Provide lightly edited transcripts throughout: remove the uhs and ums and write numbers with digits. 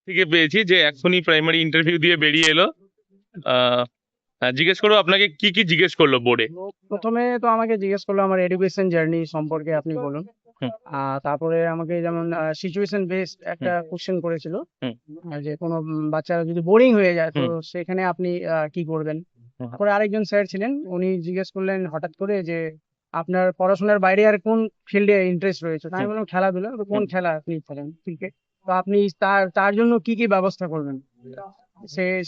থেকে পেয়েছি যে এখনই প্রাইমারি ইন্টারভিউ দিয়ে বেরিয়ে এলো। জিজ্ঞেস করবো আপনাকে কি কি জিজ্ঞেস করলো বোর্ডে। প্রথমে তো আমাকে জিজ্ঞেস করলো আমার এডুকেশন জার্নি সম্পর্কে আপনি বলুন। হুম। তারপরে আমাকে যেমন সিচুয়েশন বেসড একটা হুম। কোশ্চেন করেছিল, হুম। যে কোনো বাচ্চারা যদি বোরিং হয়ে যায় তো হুম। সেখানে আপনি কি করবেন। হুম। তারপরে আরেকজন স্যার ছিলেন, উনি জিজ্ঞেস করলেন হঠাৎ করে যে আপনার পড়াশোনার বাইরে আর কোন ফিল্ডে ইন্টারেস্ট রয়েছে। তো আমি হুম। বললাম খেলাধুলা। তো কোন হুম। খেলা আপনি খেলেন? ক্রিকেট। তো আপনি তার তার জন্য কি কি ব্যবস্থা করবেন,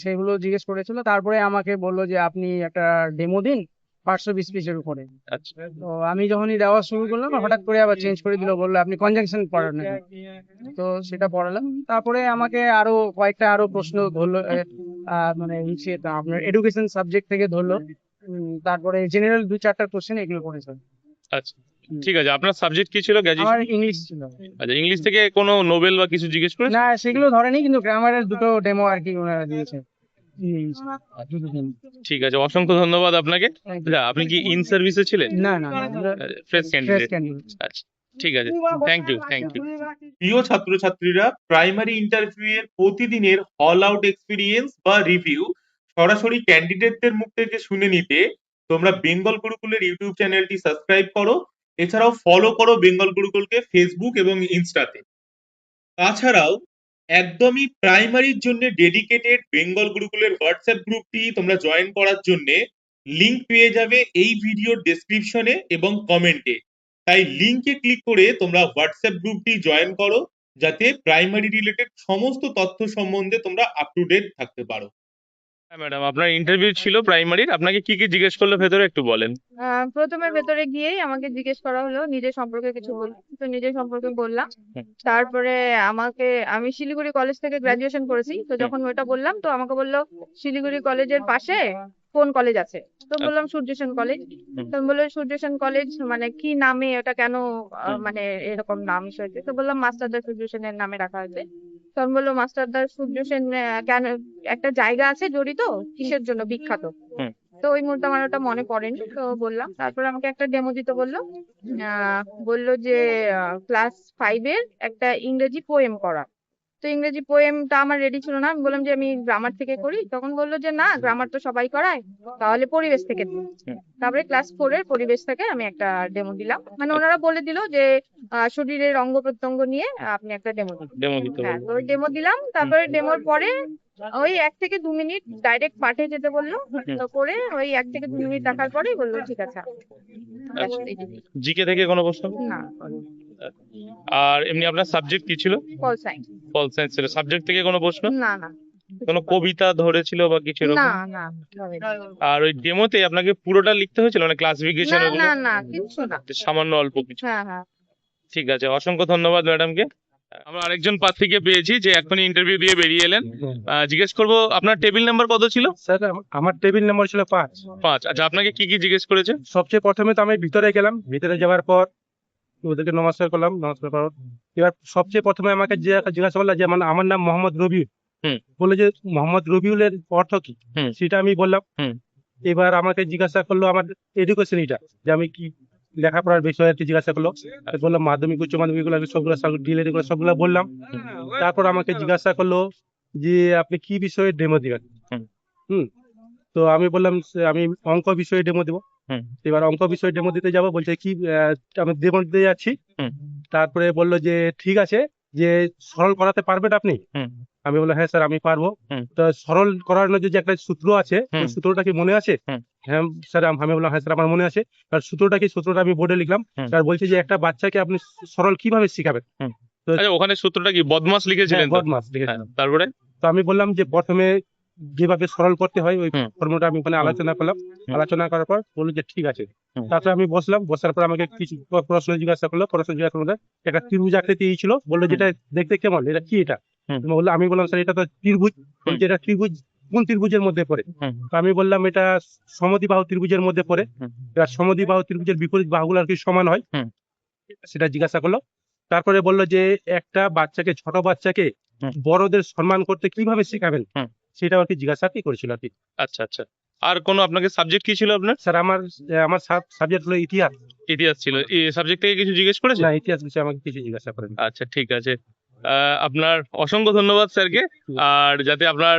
সেগুলো জিজ্ঞেস করেছিল। তারপরে আমাকে বললো যে আপনি একটা ডেমো দিন 520 পিসের উপরে। আচ্ছা। তো আমি যখনই দেওয়া শুরু করলাম হঠাৎ করে আবার চেঞ্জ করে দিল, বললো আপনি কনজাংশন পড়ান। তো সেটা পড়ালাম। তারপরে আমাকে আরো প্রশ্ন ধরলো, মানে আপনার এডুকেশন সাবজেক্ট থেকে ধরলো। তারপরে জেনারেল 2-4টা কোশ্চেন এগুলো করেছে। আচ্ছা, ঠিক আছে। আপনার সাবজেক্ট কি ছিল আমার গ্র্যাজুয়েশন? ইংলিশ ছিল। আচ্ছা, ইংলিশ থেকে কোনো নোবেল বা কিছু জিজ্ঞেস করেছে? না, সেগুলো ধরেনি, কিন্তু গ্রামারের দুটো ডেমো আর কি ওনারা দিয়েছে। দুটো demo। ঠিক আছে, অসংখ্য ধন্যবাদ আপনাকে। Thank you. আচ্ছা, আপনি কি ইন সার্ভিসে ছিলেন? না না না, ফ্রেশ ফ্রেশ ক্যান্ডিডেট। ক্যান্ডিডেট। আচ্ছা, ঠিক আছে। Thank you, thank you. প্রিয় ছাত্রছাত্রীরা, প্রাইমারি ইন্টারভিউ এর প্রতিদিনের হল আউট এক্সপিরিয়েন্স বা রিভিউ সরাসরি ক্যান্ডিডেটদের মুখ থেকে শুনে নিতে তোমরা বেঙ্গল গুরুকুলের ইউটিউব চ্যানেলটি সাবস্ক্রাইব করো। এছাড়াও ফলো করো বেঙ্গল গুরুকুলকে ফেসবুক এবং ইনস্টাতে। তাছাড়াও একদমই প্রাইমারির জন্য ডেডিকেটেড বেঙ্গল গুরুকুলের হোয়াটসঅ্যাপ গ্রুপটি তোমরা জয়েন করার জন্য লিংক পেয়ে যাবে এই ভিডিওর ডেসক্রিপশনে এবং কমেন্টে। তাই লিংকে ক্লিক করে তোমরা হোয়াটসঅ্যাপ গ্রুপটি জয়েন করো, যাতে প্রাইমারি রিলেটেড সমস্ত তথ্য সম্বন্ধে তোমরা আপ টু ডেট থাকতে পারো। হ্যাঁ ম্যাডাম, আপনার ইন্টারভিউ ছিল প্রাইমারির, আপনাকে কি কি জিজ্ঞেস করলো ভেতরে একটু বলেন। প্রথমে ভেতরে গিয়েই আমাকে জিজ্ঞেস করা হলো নিজের সম্পর্কে কিছু তো নিজের সম্পর্কে বললাম। হুম। তারপরে আমি শিলিগুড়ি কলেজ থেকে গ্রাজুয়েশন করেছি, তো যখন ওটা বললাম তো আমাকে বললো শিলিগুড়ি কলেজের পাশে কোন কলেজ আছে। তো বললাম সূর্যসেন কলেজ। হুম। তো বললো সূর্যসেন কলেজ মানে কি নামে ওটা কেন মানে এরকম নাম হয়েছে। তো বললাম মাস্টারদা সূর্য সেনের নামে রাখা হয়েছে। তখন বললো মাস্টারদা সূর্য সেন কেন, একটা জায়গা আছে জড়িত, কিসের জন্য বিখ্যাত। হুম। তো ওই মুহূর্তে আমার ওটা মনে পড়েনি, তো বললাম। তারপরে আমাকে একটা ডেমো দিতে বললো। বললো যে ক্লাস 5-এর একটা ইংরেজি পোয়েম করা। তো ইংরেজি পোয়েমটা আমার রেডি ছিল না, আমি বললাম যে আমি গ্রামার থেকে করি। তখন বললো যে না, গ্রামার তো সবাই করায়, তাহলে পরিবেশ থেকে দিই। তারপরে ক্লাস 4-এর পরিবেশ থেকে আমি একটা ডেমো দিলাম, মানে ওনারা বলে দিল যে শরীরের অঙ্গ প্রত্যঙ্গ নিয়ে আপনি একটা ডেমো দিন। ডেমো দিতে হ্যাঁ, বললো। তো ওই ডেমো দিলাম। তারপরে ডেমোর পরে ওই 1 থেকে 2 মিনিট ডাইরেক্ট পাঠে যেতে বললো। তো করে ওই 1 থেকে 2 মিনিট দেখার পরেই বললো ঠিক আছে। ব্যাস, এইটুকুই। জিকে থেকে কোনো প্রশ্ন? না, আর এমনি আপনার সাবজেক্ট কি ছিল? পল সাইন্স। পল সায়েন্স ছিল। সাবজেক্ট থেকে কোনো প্রশ্ন? না না, কোনো কবিতা ধরেছিল বা কিছু এরকম? না না, হবেনি। আর ওই ডেমোতে আপনাকে পুরোটা লিখতে হয়েছিল, মানে ক্লাসিফিকেশন না ওগুলো? না না, কিচ্ছু না। সামান্য অল্প কিছু। হ্যাঁ হ্যাঁ। ঠিক আছে, অসংখ্য ধন্যবাদ ম্যাডামকে। আমরা আরেকজন প্রার্থীকে পেয়েছি যে এখনই ইন্টারভিউ দিয়ে বেরিয়ে এলেন। জিজ্ঞেস করবো আপনার টেবিল নাম্বার কত ছিল? স্যার আমার টেবিল নাম্বার ছিল 5। 5। আচ্ছা, আপনাকে কি কি জিজ্ঞেস করেছে? সবচেয়ে প্রথমে তো আমি ভিতরে গেলাম, ভিতরে যাওয়ার পর ওদেরকে নমস্কার করলাম, নমস্কার করার এবার সবচেয়ে প্রথমে আমাকে জিজ্ঞাসা করলো যে আমার নাম মোহাম্মদ রবিউল। হুম। বলে যে মোহাম্মদ রবিউলের অর্থ কি, হুম। সেটা আমি বললাম। হুম। এবার আমাকে জিজ্ঞাসা করলো আমার এডুকেশন, এটা যে আমি কি লেখাপড়ার বিষয়ে একটু জিজ্ঞাসা করলো। বললাম মাধ্যমিক উচ্চ মাধ্যমিক গুলো সবগুলো ডিলেট করে সবগুলো বললাম। তারপর আমাকে জিজ্ঞাসা করলো যে আপনি কি বিষয়ে ডেমো দিবেন। হুম। তো আমি বললাম আমি অঙ্ক বিষয়ে ডেমো দেবো। হুম। এবার অঙ্ক বিষয়ে ডেমো দিতে যাবো, বলছে কি আমি ডেমো দিতে যাচ্ছি। হুম। তারপরে বললো যে ঠিক আছে, যে সরল করাতে পারবেন আপনি? হুম। আমি বললাম হ্যাঁ স্যার আমি পারবো। হুম। তো সরল করানোর যে একটা সূত্র আছে, হুম। ওই সূত্রটা কি মনে আছে? হুম। হ্যাঁ স্যার, আমি বললাম হ্যাঁ স্যার আমার মনে আছে। আর সূত্রটা কি, সূত্রটা আমি বোর্ডে লিখলাম। হুম। স্যার বলছে যে একটা বাচ্চাকে আপনি সরল কিভাবে শিখাবেন। তো আচ্ছা, ওখানে সূত্রটা কি বদমাস লিখেছিলেন তো? বদমাস লিখেছিলাম। হ্যাঁ, তারপরে? তো আমি বললাম যে প্রথমে যেভাবে সরল করতে হয় ওই হুম। ফর্মুলাটা আমি ওখানে আলোচনা করলাম। হুম। আলোচনা করার পর বললো যে ঠিক আছে। হুম। তারপরে আমি বসলাম, বসার পর আমাকে কিছু প্রশ্ন জিজ্ঞাসা করলো। প্রশ্ন জিজ্ঞাসা করলে একটা ত্রিভুজ আকৃতি ছিল, বললো যেটা দেখতে কেমন, এটা কি এটা? হুম। আমি বললাম স্যার এটা তো ত্রিভুজ। বলছে এটা ত্রিভুজ কোন ত্রিভুজের মধ্যে পড়ে? তো আমি বললাম এটা সমদ্বিবাহু ত্রিভুজের মধ্যে পড়ে। এবার সমদ্বিবাহু ত্রিভুজের বিপরীত বাহুগুলো আর কি সমান হয়, সেটা জিজ্ঞাসা করলো। তারপরে বললো যে একটা বাচ্চাকে, ছোট বাচ্চাকে বড়দের সম্মান করতে কিভাবে শেখাবেন, সেটা আর কি জিজ্ঞাসা করেছিল আর কি। আচ্ছা আচ্ছা। আর কোনো আপনাকে সাবজেক্ট কি ছিল আপনার? স্যার আমার সাবজেক্ট হলো ইতিহাস। ইতিহাস ছিল। এই সাবজেক্ট থেকে কিছু জিজ্ঞেস করেছে? না, ইতিহাস বিষয়ে আমাকে কিছু জিজ্ঞাসা করেন। আচ্ছা, ঠিক আছে। আপনার অসংখ্য ধন্যবাদ স্যারকে। আর যাতে আপনার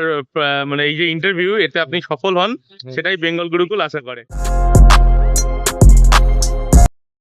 মানে এই যে ইন্টারভিউ এতে আপনি সফল হন সেটাই বেঙ্গল গুরুকুল আশা করে।